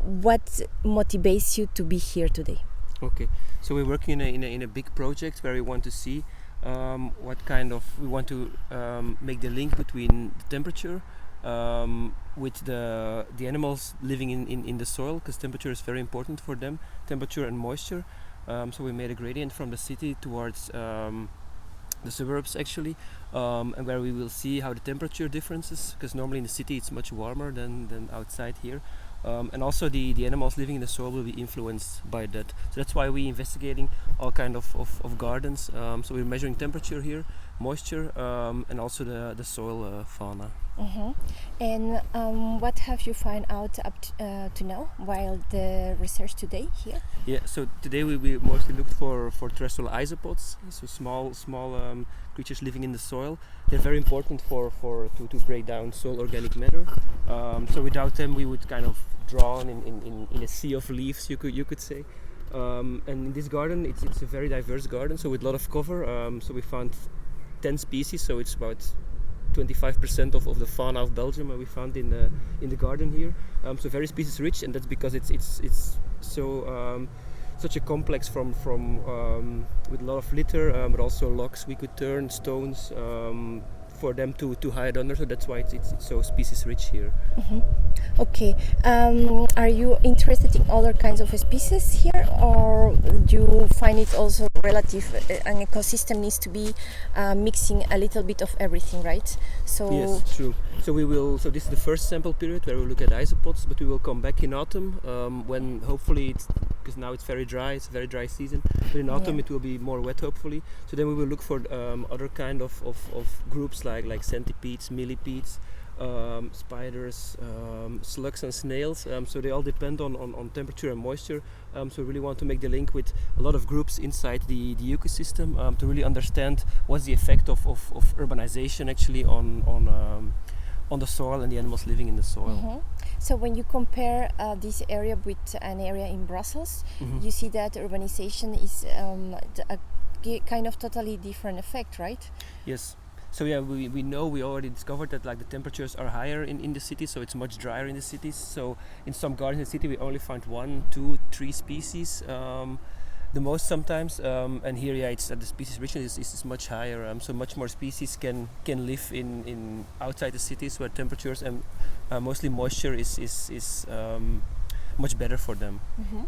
what motivates you to be here today? Okay, so we're working in a big project where we want to see we want to make the link between the temperature with the animals living in the soil, because temperature is very important for them, temperature and moisture. So we made a gradient from the city towards the suburbs actually, and where we will see how the temperature differences, because normally in the city it's much warmer than outside here. And also the animals living in the soil will be influenced by that. So that's why we're investigating all kind of gardens. So we're measuring temperature here, moisture, and also the soil fauna. Mm-hmm. And what have you found out up to now while the research today here? Yeah, so today we mostly looked for terrestrial isopods, so small creatures living in the soil. They're very important to break down soil organic matter. So without them we would kind of drown in a sea of leaves, you could say. And in this garden it's a very diverse garden, so with a lot of cover. So we found 10 species, so it's about 25% of the fauna of Belgium we found in the garden here. So very species rich, and that's because it's so such a complex from with a lot of litter, but also logs we could turn, stones for them to hide under. So that's why it's so species rich here. Mm-hmm. Okay. Are you interested in other kinds of species here, or do you find it also relative? An ecosystem needs to be mixing a little bit of everything, right? So yes, true. So we will. So this is the first sample period where we look at isopods, but we will come back in autumn when hopefully because now it's very dry. It's a very dry season. But in autumn it will be more wet, hopefully. So then we will look for other kind of groups like centipedes, millipedes, spiders, slugs and snails. So they all depend on temperature and moisture. So we really want to make the link with a lot of groups inside the ecosystem to really understand what's the effect of urbanization actually on the soil and the animals living in the soil. Mm-hmm. So when you compare this area with an area in Brussels, you see that urbanization is a kind of totally different effect, right? Yes. So yeah, we know, we already discovered that like the temperatures are higher in the city, so it's much drier in the cities. So in some gardens in the city we only found 1, 2, 3 species, the most sometimes. And here, yeah, it's the species richness is much higher. So much more species can live in outside the cities where temperatures and mostly moisture is much better for them. Mm-hmm.